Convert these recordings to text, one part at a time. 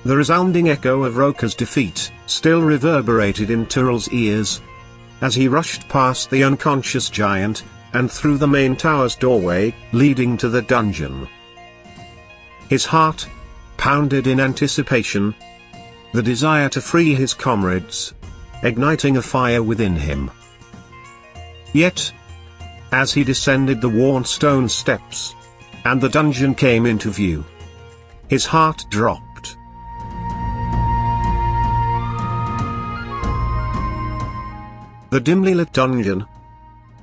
The resounding echo of Roka's defeat still reverberated in Turul's ears as he rushed past the unconscious giant and through the main tower's doorway leading to the dungeon. His heart pounded in anticipation, the desire to free his comrades igniting a fire within him. Yet, as he descended the worn stone steps and the dungeon came into view, his heart dropped. The dimly lit dungeon,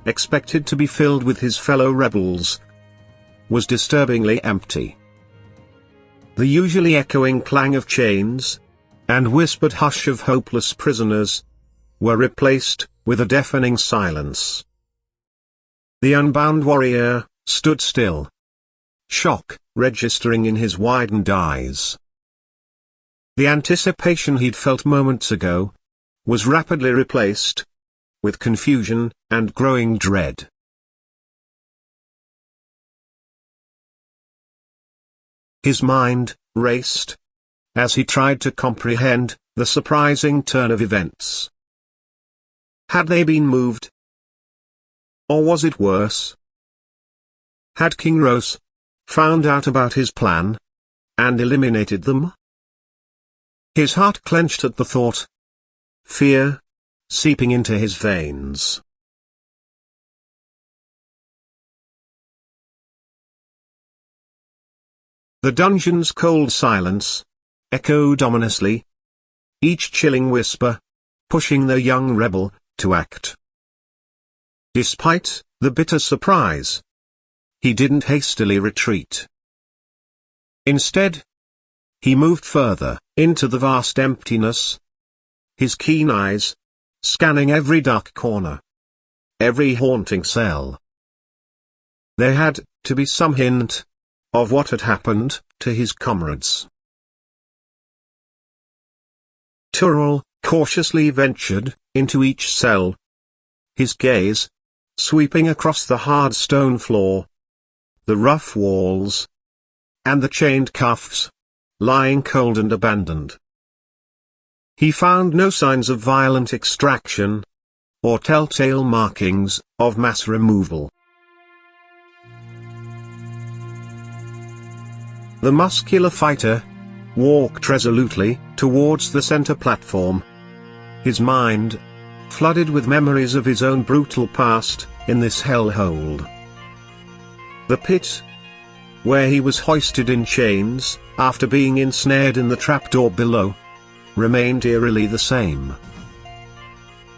expected to be filled with his fellow rebels, was disturbingly empty. The usually echoing clang of chains and whispered hush of hopeless prisoners were replaced with a deafening silence. The unbound warrior stood still, shock registering in his widened eyes. The anticipation he'd felt moments ago was rapidly replaced with confusion and growing dread. His mind raced as he tried to comprehend the surprising turn of events. Had they been moved? Or was it worse? Had King Rose found out about his plan and eliminated them? His heart clenched at the thought. Fear seeping into his veins. The dungeon's cold silence echoed ominously, each chilling whisper pushing the young rebel to act. Despite the bitter surprise, he didn't hastily retreat. Instead, he moved further into the vast emptiness, his keen eyes scanning every dark corner, every haunting cell. There had to be some hint of what had happened to his comrades. Turul cautiously ventured into each cell, his gaze sweeping across the hard stone floor, the rough walls, and the chained cuffs, lying cold and abandoned. He found no signs of violent extraction, or telltale markings of mass removal. The muscular fighter walked resolutely towards the center platform, his mind flooded with memories of his own brutal past in this hellhole. The pit, where he was hoisted in chains after being ensnared in the trapdoor below, remained eerily the same.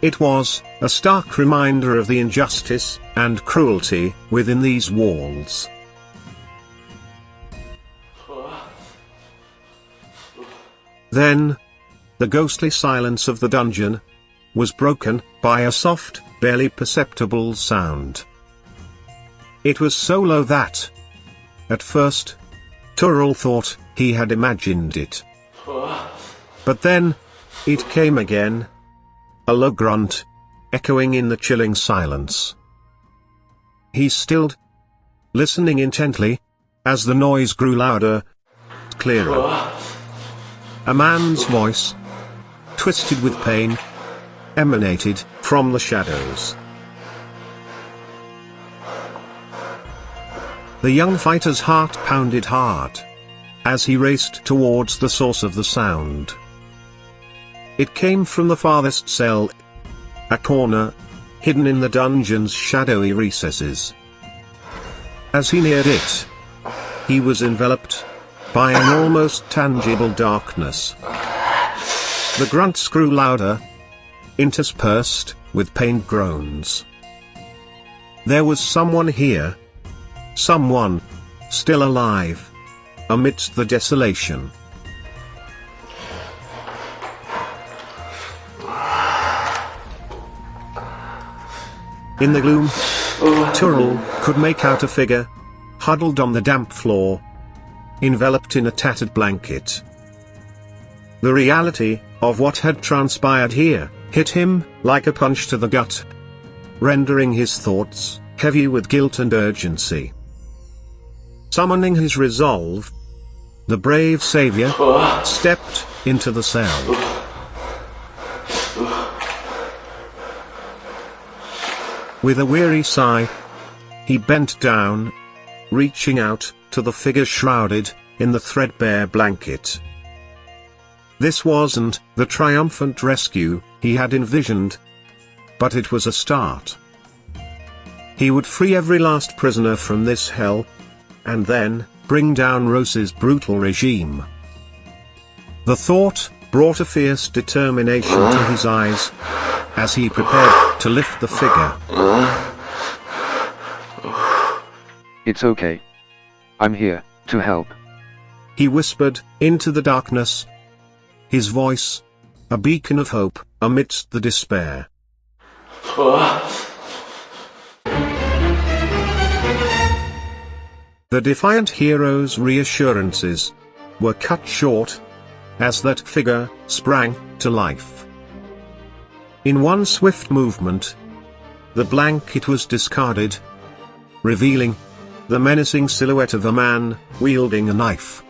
It was a stark reminder of the injustice and cruelty within these walls. Then, the ghostly silence of the dungeon was broken by a soft, barely perceptible sound. It was so low that, at first, Turul thought he had imagined it. But then, it came again. A low grunt, echoing in the chilling silence. He stilled, listening intently, as the noise grew louder, clearer. A man's voice, twisted with pain, emanated from the shadows. The young fighter's heart pounded hard as he raced towards the source of the sound. It came from the farthest cell, a corner, hidden in the dungeon's shadowy recesses. As he neared it, he was enveloped by an almost tangible darkness. The grunts grew louder, interspersed with pained groans. There was someone here. Someone still alive amidst the desolation. In the gloom, Turul could make out a figure, huddled on the damp floor, enveloped in a tattered blanket. The reality of what had transpired here hit him like a punch to the gut, rendering his thoughts heavy with guilt and urgency. Summoning his resolve, the brave savior stepped into the cell. With a weary sigh, he bent down, reaching out to the figure shrouded in the threadbare blanket. This wasn't the triumphant rescue he had envisioned, but it was a start. He would free every last prisoner from this hell, and then bring down Rose's brutal regime. The thought brought a fierce determination to his eyes as he prepared to lift the figure. It's okay. I'm here to help. He whispered into the darkness, his voice a beacon of hope amidst the despair. The defiant hero's reassurances were cut short as that figure sprang to life. In one swift movement, the blanket was discarded, revealing the menacing silhouette of a man wielding a knife.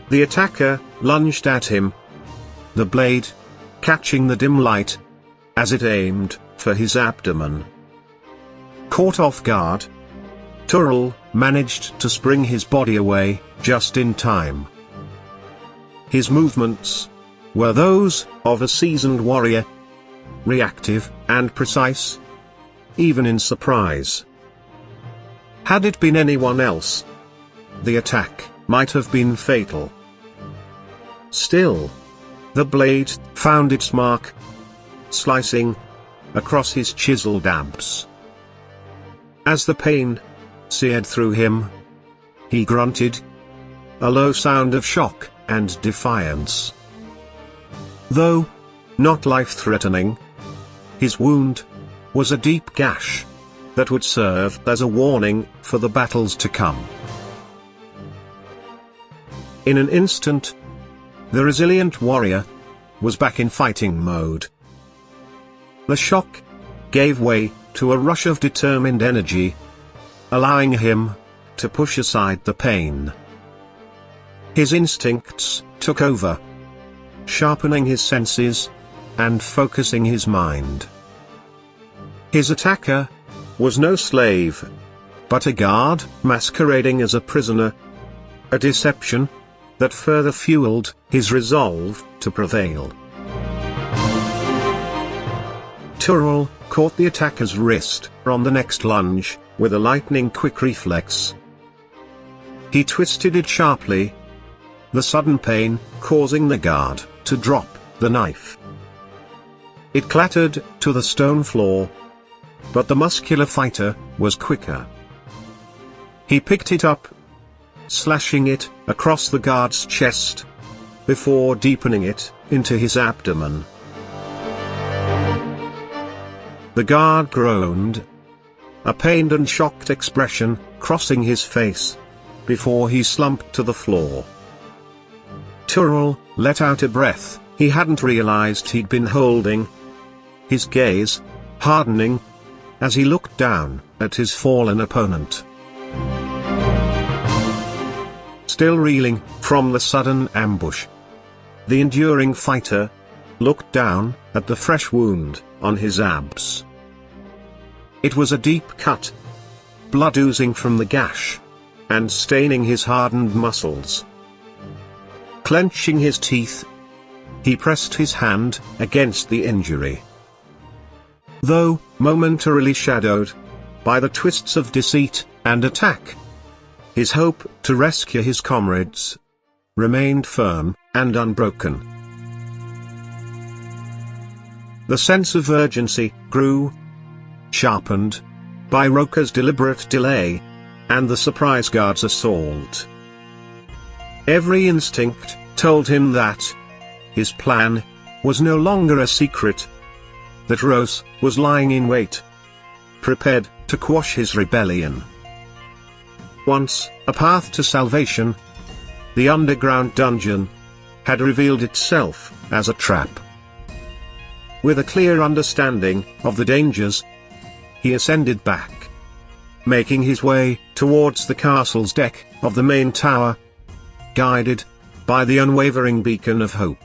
The attacker lunged at him, the blade catching the dim light as it aimed for his abdomen. Caught off guard, Turul managed to spring his body away just in time. His movements were those of a seasoned warrior, reactive and precise, even in surprise. Had it been anyone else, the attack might have been fatal. Still, the blade found its mark, slicing across his chiseled abs. As the pain seared through him, he grunted, a low sound of shock and defiance. Though not life-threatening, his wound was a deep gash that would serve as a warning for the battles to come. In an instant, the resilient warrior was back in fighting mode. The shock gave way to a rush of determined energy, allowing him to push aside the pain. His instincts took over, sharpening his senses and focusing his mind. His attacker was no slave, but a guard masquerading as a prisoner, a deception that further fueled his resolve to prevail. Turul caught the attacker's wrist on the next lunge with a lightning-quick reflex. He twisted it sharply, the sudden pain causing the guard to drop the knife. It clattered to the stone floor, but the muscular fighter was quicker. He picked it up, slashing it across the guard's chest, before deepening it into his abdomen. The guard groaned, a pained and shocked expression crossing his face, before he slumped to the floor. Turul let out a breath he hadn't realized he'd been holding, his gaze hardening as he looked down at his fallen opponent. Still reeling from the sudden ambush, the enduring fighter looked down at the fresh wound on his abs. It was a deep cut, blood oozing from the gash and staining his hardened muscles. Clenching his teeth, he pressed his hand against the injury. Though momentarily shadowed by the twists of deceit and attack, his hope to rescue his comrades remained firm and unbroken. The sense of urgency grew, sharpened by Roka's deliberate delay and the surprise guard's assault. Every instinct told him that his plan was no longer a secret, that Rose was lying in wait, prepared to quash his rebellion. Once a path to salvation, the underground dungeon had revealed itself as a trap. With a clear understanding of the dangers, he ascended back, making his way towards the castle's deck of the main tower, guided by the unwavering beacon of hope.